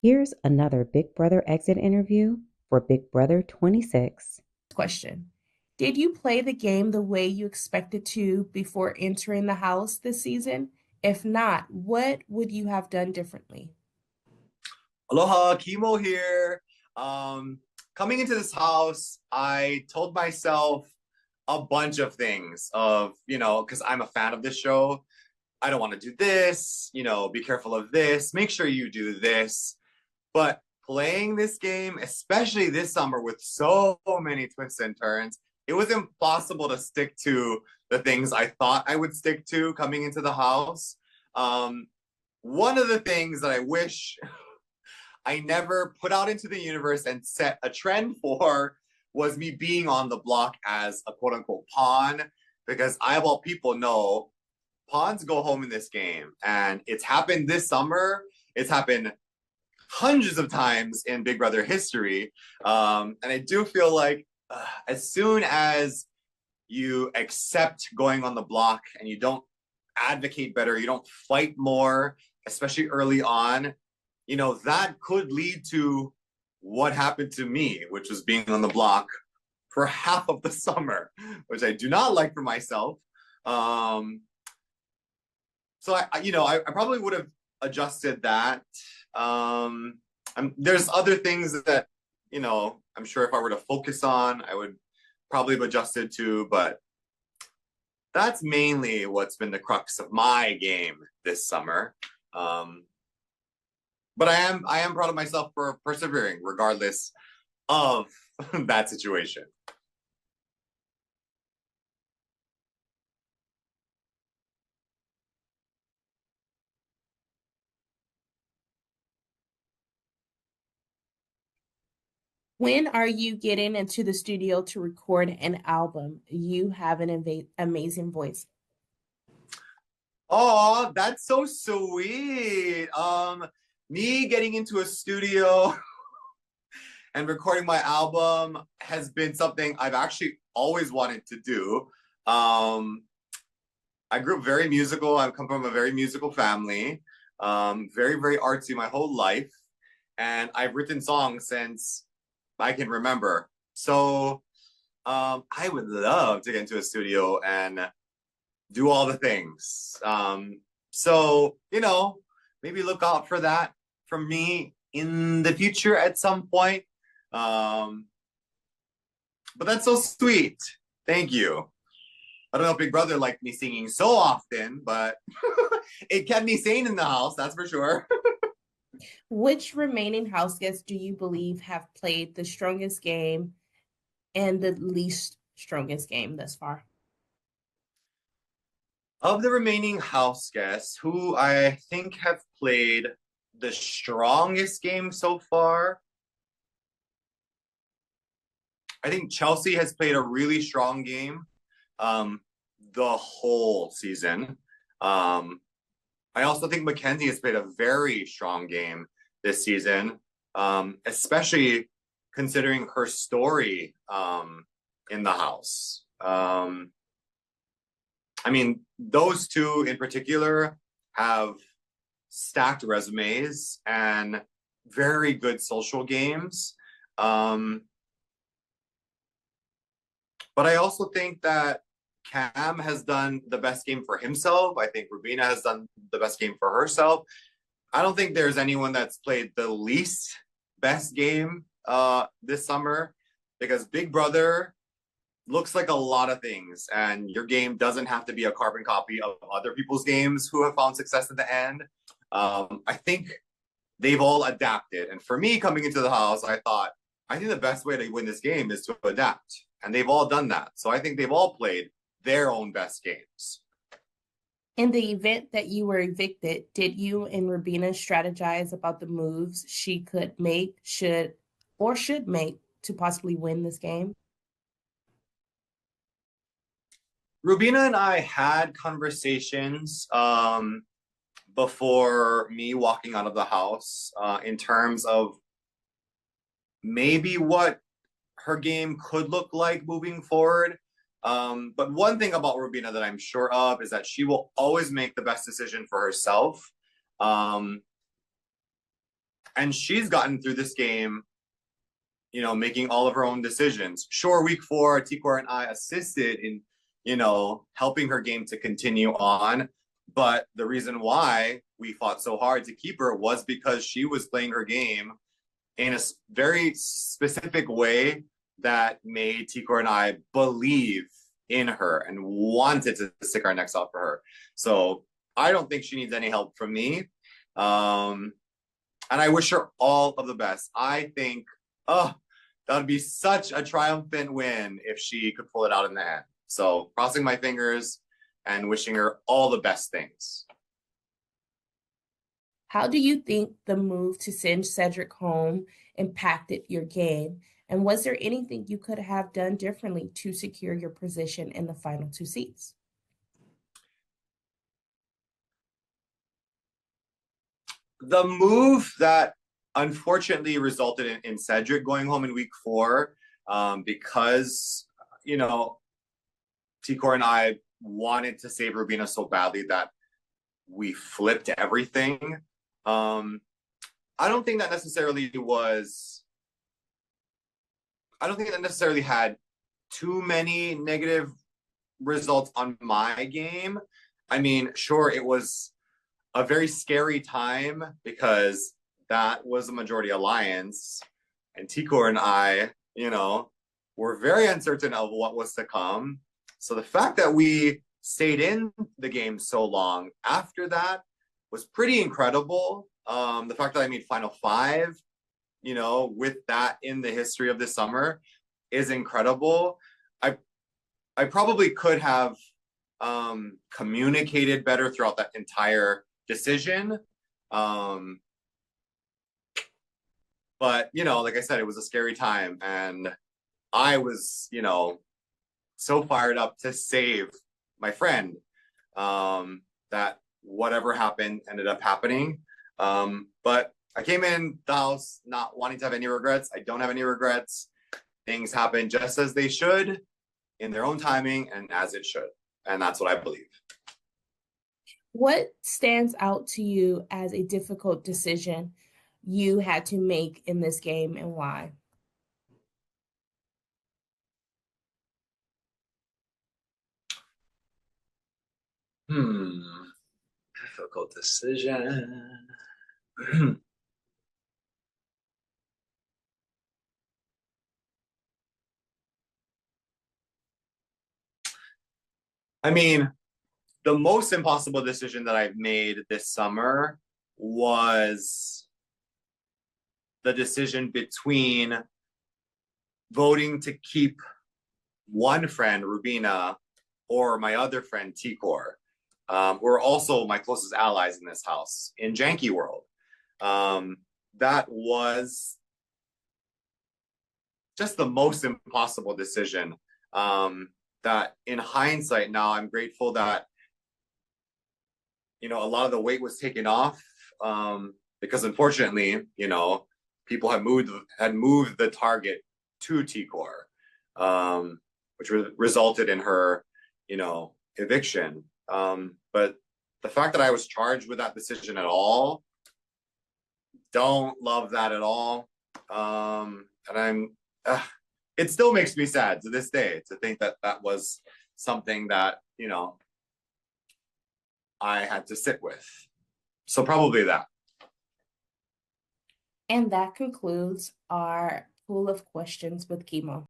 Here's another Big Brother exit interview for Big Brother 26. Question. Did you play the game the way you expected to before entering the house this season? If not, what would you have done differently? Aloha, Kimo here. Coming into this house, I told myself a bunch of things because I'm a fan of this show. I don't want to do this, be careful of this, make sure you do this. But playing this game, especially this summer with so many twists and turns, it was impossible to stick to the things I thought I would stick to coming into the house. Um, One of the things that I wish I never put out into the universe and set a trend for was me being on the block as a quote unquote pawn, because I, of all people, know pawns go home in this game. And it's happened this summer. It's happened hundreds of times in Big Brother history. And I do feel like as soon as you accept going on the block and you don't advocate better, you don't fight more, especially early on, that could lead to what happened to me, which was being on the block for half of the summer, which I do not like for myself. So I probably would have adjusted that. There's other things that, I'm sure if I were to focus on, I would probably have adjusted to, but that's mainly what's been the crux of my game this summer. But I am proud of myself for persevering regardless of that situation. When are you getting into the studio to record an album? You have an amazing voice. Oh, that's so sweet. Me getting into a studio and recording my album has been something I've actually always wanted to do. I grew up very musical. I come from a very musical family, very, very artsy my whole life. And I've written songs since I can remember. So I would love to get into a studio and do all the things. So, maybe look out for that from me in the future at some point. Um, but that's so sweet. Thank you. I don't know if Big Brother liked me singing so often, but it kept me sane in the house, that's for sure. Which remaining house guests do you believe have played the strongest game and the least strongest game thus far? Of the remaining house guests, who I think have played the strongest game so far, I think Chelsea has played a really strong game the whole season. I also think Mackenzie has played a very strong game this season, especially considering her story in the house. I mean, those two in particular have stacked resumes and very good social games. But I also think that Cam has done the best game for himself. I think Rubina has done the best game for herself. I don't think there's anyone that's played the least best game this summer, because Big Brother looks like a lot of things, and your game doesn't have to be a carbon copy of other people's games who have found success at the end. I think they've all adapted. And for me, coming into the house, I think the best way to win this game is to adapt. And they've all done that. So I think they've all played their own best games. In the event that you were evicted, did you and Rubina strategize about the moves she could make, should make to possibly win this game? Rubina and I had conversations before me walking out of the house in terms of maybe what her game could look like moving forward. But one thing about Rubina that I'm sure of is that she will always make the best decision for herself. And she's gotten through this game, making all of her own decisions. Sure, week 4, Tikor and I assisted in, helping her game to continue on. But the reason why we fought so hard to keep her was because she was playing her game in a very specific way that made Tikor and I believe in her and wanted to stick our necks out for her. So I don't think she needs any help from me. And I wish her all of the best. I think, that would be such a triumphant win if she could pull it out in the end. So crossing my fingers and wishing her all the best things. How do you think the move to send Cedric home impacted your game? And was there anything you could have done differently to secure your position in the final 2 seats? The move that unfortunately resulted in Cedric going home in week 4, because, Tikor and I wanted to save Rubina so badly that we flipped everything. I don't think that necessarily had too many negative results on my game. I mean, sure, it was a very scary time because that was a majority alliance, and Tikor and I, were very uncertain of what was to come. So the fact that we stayed in the game so long after that was pretty incredible. The fact that I made Final 5, with that in the history of this summer is incredible. I probably could have communicated better throughout that entire decision. But, like I said, it was a scary time, and I was, so fired up to save my friend, that whatever happened ended up happening. But I came in the house not wanting to have any regrets. I don't have any regrets. Things happen just as they should, in their own timing, and as it should. And that's what I believe. What stands out to you as a difficult decision you had to make in this game, and why? Difficult decision. I mean, the most impossible decision that I've made this summer was the decision between voting to keep one friend, Rubina, or my other friend, Tikor. Who are also my closest allies in this house in Janky World. That was just the most impossible decision. That in hindsight now, I'm grateful that, a lot of the weight was taken off, because unfortunately, people had moved the target to Tikor, which resulted in her, eviction. But the fact that I was charged with that decision at all, don't love that at all. And it still makes me sad to this day to think that that was something that, I had to sit with. So probably that. And that concludes our pool of questions with Kimo.